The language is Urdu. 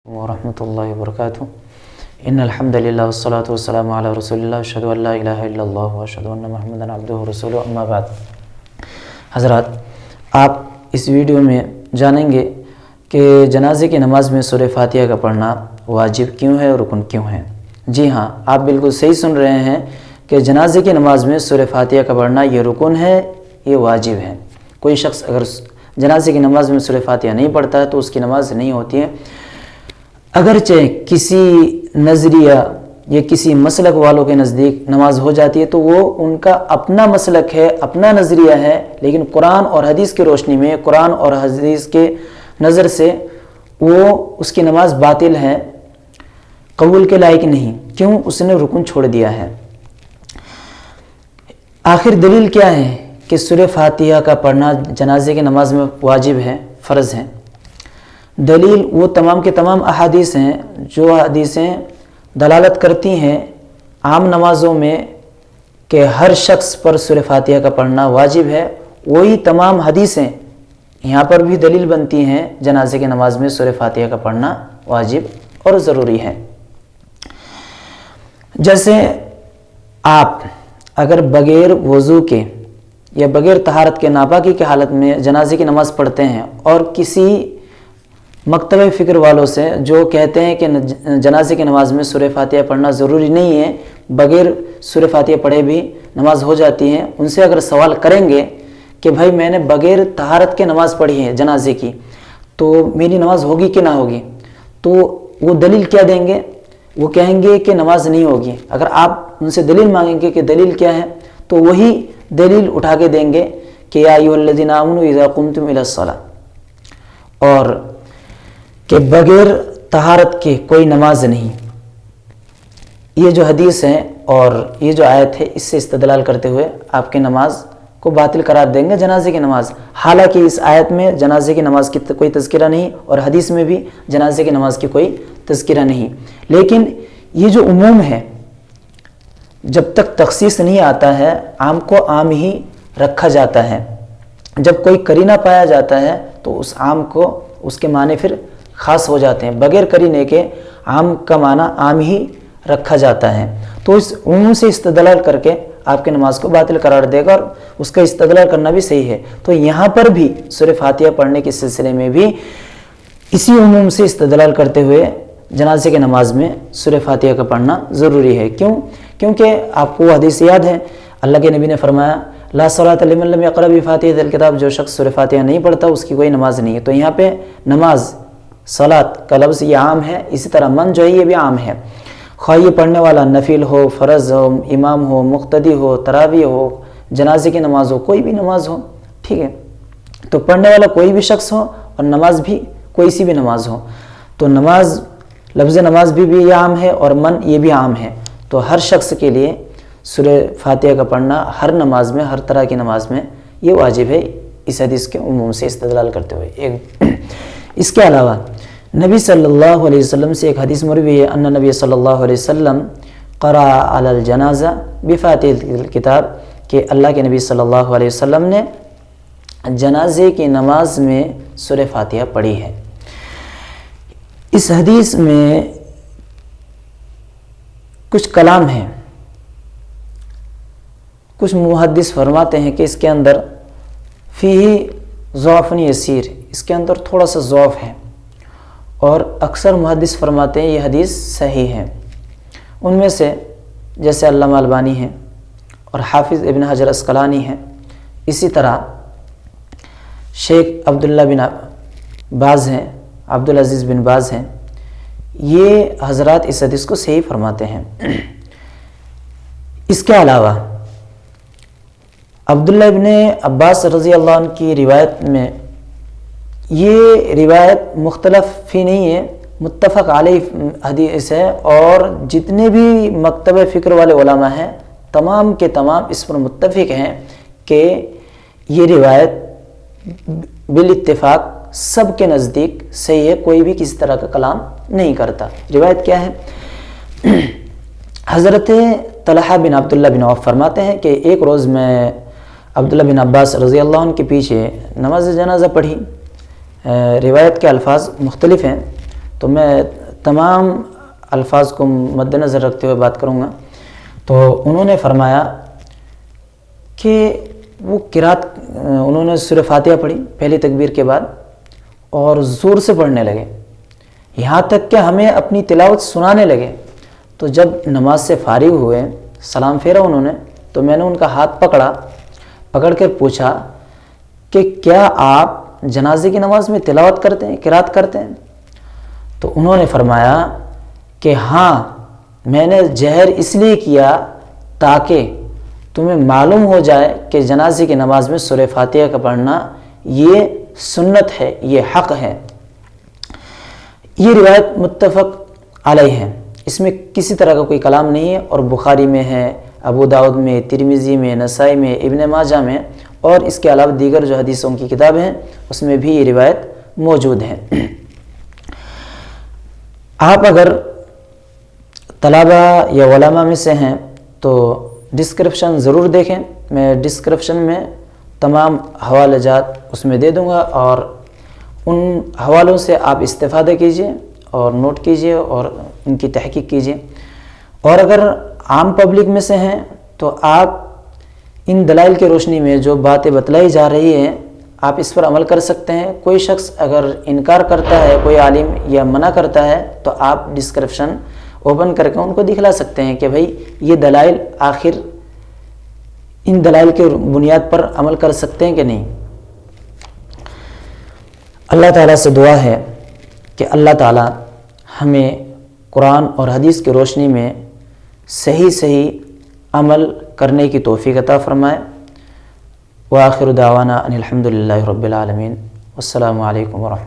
ورحمۃ اللہ وبرکاتہ ان الحمد للہ والصلاۃ والسلام علی رسول اللہ اشہد ان لا الہ الا اللہ واشہد ان محمدا عبدہ ورسولہ اما بعد۔ حضرات، آپ اس ویڈیو میں جانیں گے کہ جنازے کی نماز میں سورہ فاتحہ کا پڑھنا واجب کیوں ہے اور رکن کیوں ہے۔ جی ہاں، آپ بالکل صحیح سن رہے ہیں کہ جنازے کی نماز میں سورہ فاتحہ کا پڑھنا یہ رکن ہے، یہ واجب ہے۔ کوئی شخص اگر جنازے کی نماز میں سورہ فاتحہ نہیں پڑھتا ہے تو اس کی نماز نہیں ہوتی ہے، اگرچہ کسی نظریہ یا کسی مسلک والوں کے نزدیک نماز ہو جاتی ہے تو وہ ان کا اپنا مسلک ہے، اپنا نظریہ ہے، لیکن قرآن اور حدیث کی روشنی میں، قرآن اور حدیث کے نظر سے وہ اس کی نماز باطل ہے، قبول کے لائق نہیں۔ کیوں؟ اس نے رکن چھوڑ دیا ہے۔ آخر دلیل کیا ہے کہ سورہ فاتحہ کا پڑھنا جنازے کی نماز میں واجب ہے، فرض ہے؟ دلیل وہ تمام کے تمام احادیث ہیں جو حدیثیں دلالت کرتی ہیں عام نمازوں میں کہ ہر شخص پر سورہ فاتحہ کا پڑھنا واجب ہے، وہی تمام حدیثیں یہاں پر بھی دلیل بنتی ہیں جنازے کی نماز میں سورہ فاتحہ کا پڑھنا واجب اور ضروری ہے۔ جیسے آپ اگر بغیر وضو کے یا بغیر طہارت کے ناپاکی کی حالت میں جنازے کی نماز پڑھتے ہیں اور کسی مکتبہ فکر والوں سے جو کہتے ہیں کہ جنازے کی نماز میں سورہ فاتحہ پڑھنا ضروری نہیں ہے، بغیر سورہ فاتحہ پڑھے بھی نماز ہو جاتی ہے، ان سے اگر سوال کریں گے کہ بھائی میں نے بغیر طہارت کے نماز پڑھی ہے جنازے کی تو میری نماز ہوگی کہ نہ ہوگی، تو وہ دلیل کیا دیں گے؟ وہ کہیں گے کہ نماز نہیں ہوگی۔ اگر آپ ان سے دلیل مانگیں گے کہ دلیل کیا ہے تو وہی دلیل اٹھا کے دیں گے کہ یا ایھا الذین آمنوا اذا قمتم الی الصلاۃ، اور کہ بغیر طہارت کے کوئی نماز نہیں۔ یہ جو حدیث ہے اور یہ جو آیت ہے اس سے استدلال کرتے ہوئے آپ کی نماز کو باطل قرار دیں گے جنازے کی نماز، حالانکہ اس آیت میں جنازے کی نماز کی کوئی تذکرہ نہیں اور حدیث میں بھی جنازے کی نماز کی کوئی تذکرہ نہیں۔ لیکن یہ جو عموم ہے، جب تک تخصیص نہیں آتا ہے عام کو عام ہی رکھا جاتا ہے، جب کوئی قرینہ پایا جاتا ہے تو اس عام کو اس کے معنی پھر خاص ہو جاتے ہیں، بغیر قرینے کے عام کا معنی عام ہی رکھا جاتا ہے۔ تو اس عموم سے استدلال کر کے آپ کی نماز کو باطل قرار دے گا اور اس کا استدلال کرنا بھی صحیح ہے۔ تو یہاں پر بھی سورہ فاتحہ پڑھنے کے سلسلے میں بھی اسی عموم سے استدلال کرتے ہوئے جنازے کی نماز میں سورہ فاتحہ کا پڑھنا ضروری ہے۔ کیوں؟ کیونکہ آپ کو حدیث یاد ہے، اللہ کے نبی نے فرمایا لا صلاۃ لمن لم یقرأ بفاتحۃ الکتاب، جو شخص سورہ فاتحہ نہیں پڑھتا اس کی کوئی نماز نہیں ہے۔ تو یہاں پہ نماز، صلاۃ کا لفظ یہ عام ہے، اسی طرح من جو ہے یہ بھی عام ہے، خواہ یہ پڑھنے والا نفل ہو، فرض ہو، امام ہو، مقتدی ہو، تراویح ہو، جنازے کی نماز ہو، کوئی بھی نماز ہو، ٹھیک ہے؟ تو پڑھنے والا کوئی بھی شخص ہو اور نماز بھی کوئی سی بھی نماز ہو، تو نماز، لفظ نماز بھی عام ہے اور من یہ بھی عام ہے۔ تو ہر شخص کے لیے سورہ فاتحہ کا پڑھنا ہر نماز میں، ہر طرح کی نماز میں یہ واجب ہے، اس حدیث کے عموم سے استدلال کرتے ہوئے۔ اس کے علاوہ نبی صلی اللہ علیہ وسلم سے ایک حدیث مروی ہے ان نبی صلی اللہ علیہ وسلم قرأ علی الجنازہ بفاتحۃ الکتاب، کہ اللہ کے نبی صلی اللہ علیہ وسلم نے جنازے کی نماز میں سورہ فاتحہ پڑھی ہے۔ اس حدیث میں کچھ کلام ہیں، کچھ محدث فرماتے ہیں کہ اس کے اندر فیہ ضعف یسیر، اس کے اندر تھوڑا سا ضعف ہے، اور اکثر محدث فرماتے ہیں یہ حدیث صحیح ہے۔ ان میں سے جیسے علامہ البانی ہیں اور حافظ ابن حجر عسقلانی ہیں، اسی طرح شیخ عبداللہ بن باز ہیں، عبدالعزیز بن باز ہیں، یہ حضرات اس حدیث کو صحیح فرماتے ہیں۔ اس کے علاوہ عبداللہ ابن عباس رضی اللہ عنہ کی روایت میں یہ روایت مختلف فی نہیں ہے، متفق علیہ حدیث ہے، اور جتنے بھی مکتبہ فکر والے علماء ہیں تمام کے تمام اس پر متفق ہیں کہ یہ روایت بالاتفاق سب کے نزدیک صحیح ہے، کوئی بھی کسی طرح کا کلام نہیں کرتا۔ روایت کیا ہے؟ حضرت طلحہ بن عبداللہ بن عوف فرماتے ہیں کہ ایک روز میں عبداللہ بن عباس رضی اللہ عنہ کے پیچھے نماز جنازہ پڑھی، روایت کے الفاظ مختلف ہیں، تو میں تمام الفاظ کو مد نظر رکھتے ہوئے بات کروں گا۔ تو انہوں نے فرمایا کہ وہ قرات انہوں نے سورہ فاتحہ پڑھی پہلی تکبیر کے بعد اور زور سے پڑھنے لگے، یہاں تک کہ ہمیں اپنی تلاوت سنانے لگے۔ تو جب نماز سے فارغ ہوئے، سلام پھیرا انہوں نے، تو میں نے ان کا ہاتھ پکڑ کر پوچھا کہ کیا آپ جنازے کی نماز میں تلاوت کرتے ہیں، قرات کرتے ہیں؟ تو انہوں نے فرمایا کہ ہاں، میں نے جہر اس لیے کیا تاکہ تمہیں معلوم ہو جائے کہ جنازے کی نماز میں سورہ فاتحہ کا پڑھنا یہ سنت ہے، یہ حق ہے۔ یہ روایت متفق علیہ ہے، اس میں کسی طرح کا کوئی کلام نہیں ہے، اور بخاری میں ہے، ابو داؤد میں، ترمذی میں، نسائی میں، ابن ماجہ میں، اور اس کے علاوہ دیگر جو حدیثوں کی کتابیں ہیں اس میں بھی یہ روایت موجود ہے۔ آپ اگر طلبہ یا علماء میں سے ہیں تو ڈسکرپشن ضرور دیکھیں، میں ڈسکرپشن میں تمام حوالے جات اس میں دے دوں گا، اور ان حوالوں سے آپ استفادہ کیجئے اور نوٹ کیجئے اور ان کی تحقیق کیجئے۔ اور اگر عام پبلک میں سے ہیں تو آپ ان دلائل کی روشنی میں جو باتیں بتلائی جا رہی ہیں آپ اس پر عمل کر سکتے ہیں۔ کوئی شخص اگر انکار کرتا ہے، کوئی عالم یا منع کرتا ہے، تو آپ ڈسکرپشن اوپن کر کے ان کو دکھلا سکتے ہیں کہ بھائی یہ دلائل آخر ان دلائل کے بنیاد پر عمل کر سکتے ہیں کہ نہیں۔ اللہ تعالیٰ سے دعا ہے کہ اللہ تعالیٰ ہمیں قرآن اور حدیث کی روشنی میں صحیح عمل کرنے کی توفیق عطا فرمائے۔ وآخر دعوانا ان الحمد للہ رب العالمین، والسلام علیکم ورحمۃ اللہ۔